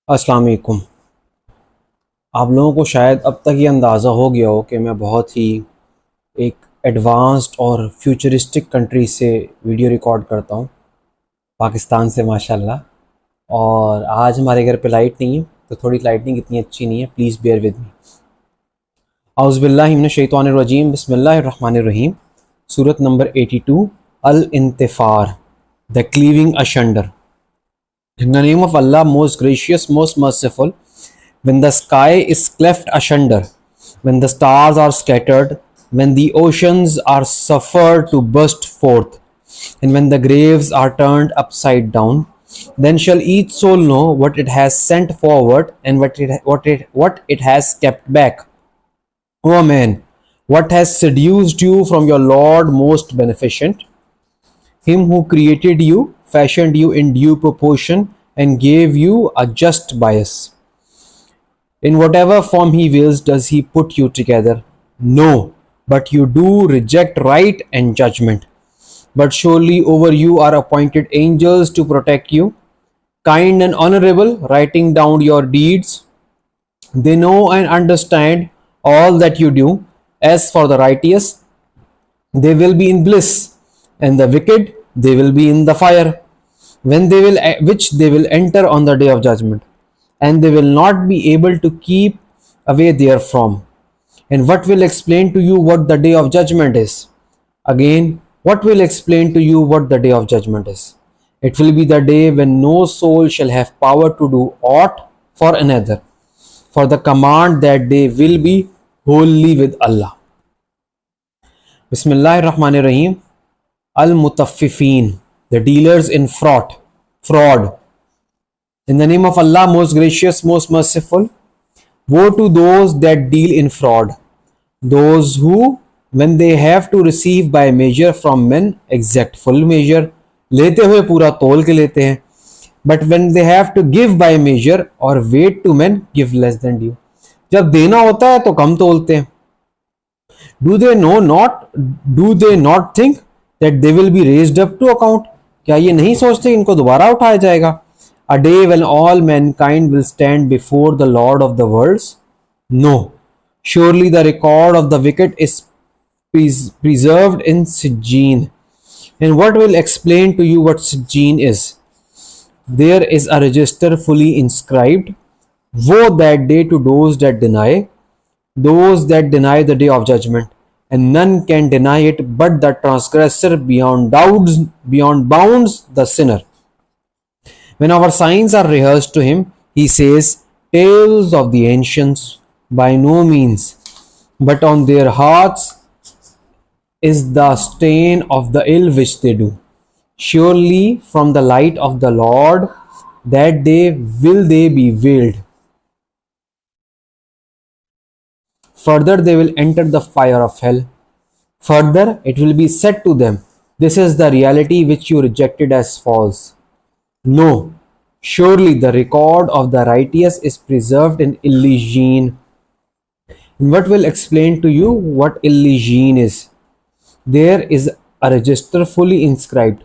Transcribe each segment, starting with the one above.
अस्सलाम वालेकुम। आप लोगों को शायद अब तक ये अंदाज़ा हो गया हो कि मैं बहुत ही एक एडवांस्ड और फ्यूचरिस्टिक कंट्री से वीडियो रिकॉर्ड करता हूँ, पाकिस्तान से माशाल्लाह। और आज हमारे घर पे लाइट नहीं है, तो थोड़ी लाइटनिंग इतनी अच्छी नहीं है, प्लीज़ बेयर विद मी। औज़ुबिल्लाहि मिनश शैतानिर रजीम, बिस्मिल्लाहिर रहमानिर रहीम। सूरत नंबर 82, अल-इंतिफ़ार, the cleaving asunder. In the name of Allah, most gracious, most merciful. When the sky is cleft asunder, when the stars are scattered, when the oceans are suffered to burst forth, and when the graves are turned upside down, then shall each soul know what it has sent forward and what it has kept back. O man, what has seduced you from your Lord most beneficent? Him who created you, fashioned you in due proportion, and gave you a just bias. In whatever form he wills does he put you together. No, but you do reject right and judgment. But surely over you are appointed angels to protect you, kind and honorable, writing down your deeds. They know and understand all that you do. As for the righteous, they will be in bliss, and the wicked, they will be in the fire, which they will enter on the day of judgment, and they will not be able to keep away therefrom. And what will explain to you what the day of judgment is? Again, what will explain to you what the day of judgment is? It will be the day when no soul shall have power to do aught for another, for the command that day will be wholly with Allah. Bismillahir Rahmanir Rahim. Al-Mutaffifin, the dealers in fraud. In the name of Allah, most gracious, most merciful. Woe to those that deal in fraud, those who, when they have to receive by measure from men, exact full measure, लेते हुए पूरा तोल के लेते हैं, but when they have to give by measure or wait to men, give less than due. जब देना होता है तो कम तोलते हैं. Do they not think that they will be raised up to account? क्या ये नहीं सोचते इनको दोबारा उठाया जाएगा? A day when all mankind will stand before the Lord of the worlds? No. Surely the record of the wicked is preserved in Sijjeen. And what will explain to you what Sijjeen is? There is a register fully inscribed. Woe that day to those that deny the day of judgment, and none can deny it but the transgressor, beyond bounds the sinner. When our signs are rehearsed to him, he says, tales of the ancients, by no means, but on their hearts is the stain of the ill which they do. Surely from the light of the Lord that day will they be veiled. Further, they will enter the fire of hell. Further, it will be said to them, this is the reality which you rejected as false. No, surely the record of the righteous is preserved in Illijeen. And what will explain to you what Illijeen is? There is a register fully inscribed,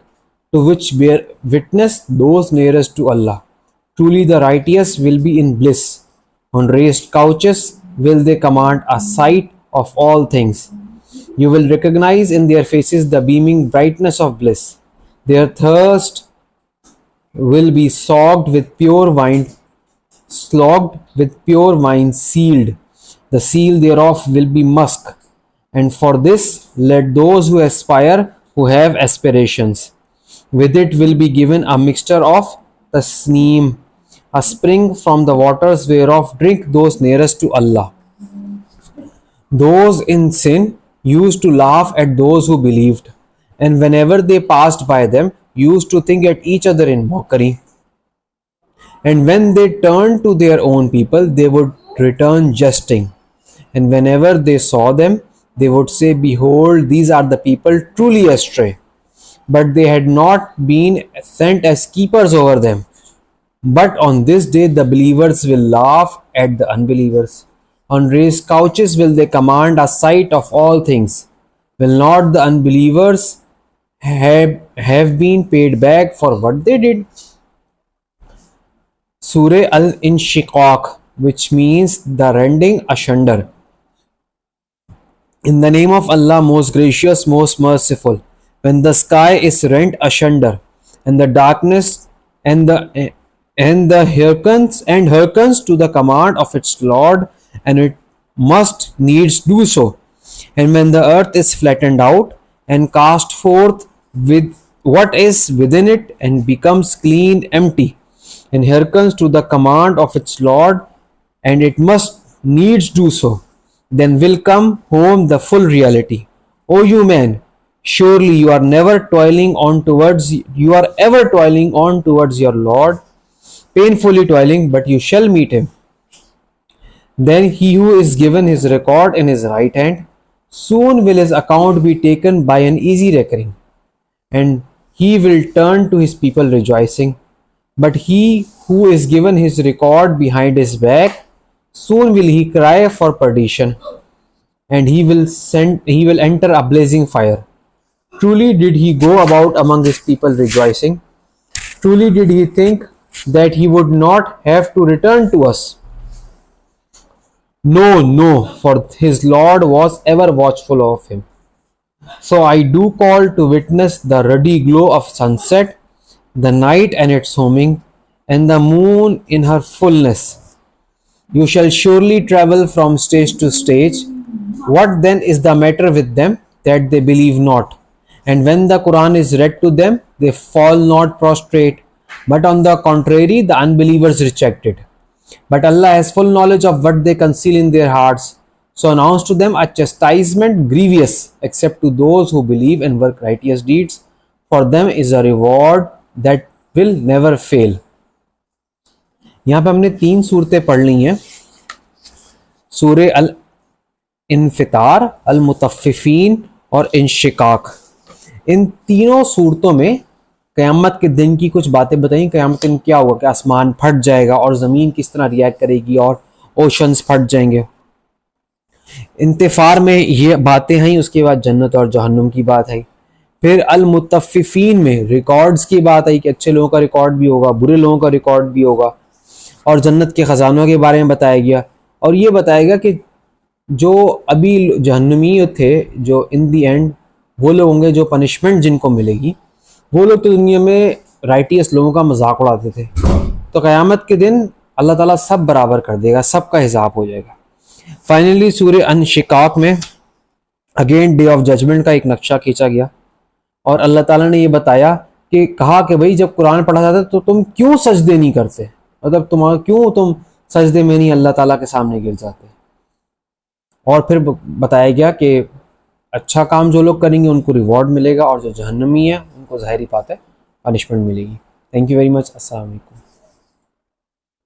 to which bear witness those nearest to Allah. Truly the righteous will be in bliss. On raised couches will they command a sight of all things. You will recognize in their faces the beaming brightness of bliss. Their thirst will be slogged with pure wine sealed. The seal thereof will be musk. And for this let those who aspire, who have aspirations. With it will be given a mixture of tasneem, a spring from the waters whereof drink those nearest to Allah. Those in sin used to laugh at those who believed, and whenever they passed by them, used to think at each other in mockery. And when they turned to their own people, they would return jesting. And whenever they saw them, they would say, behold, these are the people truly astray. But they had not been sent as keepers over them. But on this day the believers will laugh at the unbelievers. On raised couches will they command a sight of all things. Will not the unbelievers have been paid back for what they did? Surah Al-Inshiqaq, which means the rending asunder. In the name of Allah, most gracious, most merciful. When the sky is rent asunder, and the darkness and the hearkens to the command of its Lord, and it must needs do so. And when the earth is flattened out and cast forth with what is within it and becomes clean empty, and hearkens to the command of its Lord, and it must needs do so, then will come home the full reality. O you men, surely you are ever toiling on towards your Lord, painfully toiling, but you shall meet him. Then he who is given his record in his right hand, soon will his account be taken by an easy reckoning, and he will turn to his people rejoicing. But he who is given his record behind his back, soon will he cry for perdition, and he will enter a blazing fire. Truly did he go about among his people rejoicing. Truly did he think that he would not have to return to us. No, for his Lord was ever watchful of him. So I do call to witness the ruddy glow of sunset, the night and its homing, and the moon in her fullness. You shall surely travel from stage to stage. What then is the matter with them, that they believe not? And when the Quran is read to them, they fall not prostrate, but on the contrary, the unbelievers reject it. But Allah has full knowledge of what they conceal in their hearts. So announce to them a chastisement grievous, except to those who believe and work righteous deeds. For them is a reward that will never fail. यहाँ पे हमने 3 सूरतें पढ़ ली हैं, सूरे अल-इन्फितार, अल-मुतफ्फिफीन और इंशिकाक। इन तीनों सूरतों में क़यामत के दिन की कुछ बातें बताई। क़यामत के दिन क्या होगा, कि आसमान फट जाएगा और ज़मीन किस तरह रिएक्ट करेगी और ओशंस फट जाएंगे। इंतिफार में ये बातें हैं, उसके बाद जन्नत और जहन्नुम की बात है। फिर अल-मुतफ्फिफीन में रिकॉर्ड्स की बात आई कि अच्छे लोगों का रिकॉर्ड भी होगा, बुरे लोगों का रिकॉर्ड भी होगा, और जन्नत के ख़जानों के बारे में बताया गया। और ये बताया गया कि जो अभी जहन्नुमी थे, जो इन दी एंड वो लोग होंगे जो पनिशमेंट जिनको मिलेगी, वो लोग तो दुनिया में राइटियस लोगों का मजाक उड़ाते थे। तो क़यामत के दिन अल्लाह ताला सब बराबर कर देगा, सबका हिसाब हो जाएगा। फाइनली सूरह अल-इंशिकाक में अगेन डे ऑफ जजमेंट का एक नक्शा खींचा गया, और अल्लाह ताला ने ये बताया कि कहा कि भाई जब कुरान पढ़ा जाता है तो तुम क्यों सजदे नहीं करते, मतलब क्यों तुम सजदे में नहीं अल्लाह ताला के सामने गिर जाते। और फिर बताया गया कि अच्छा काम जो लोग करेंगे उनको रिवॉर्ड मिलेगा, और जो जहन्नमी है उनको ज़ाहिरी बात है पनिशमेंट मिलेगी। Thank you very much. अस्सलाम वालेकुम।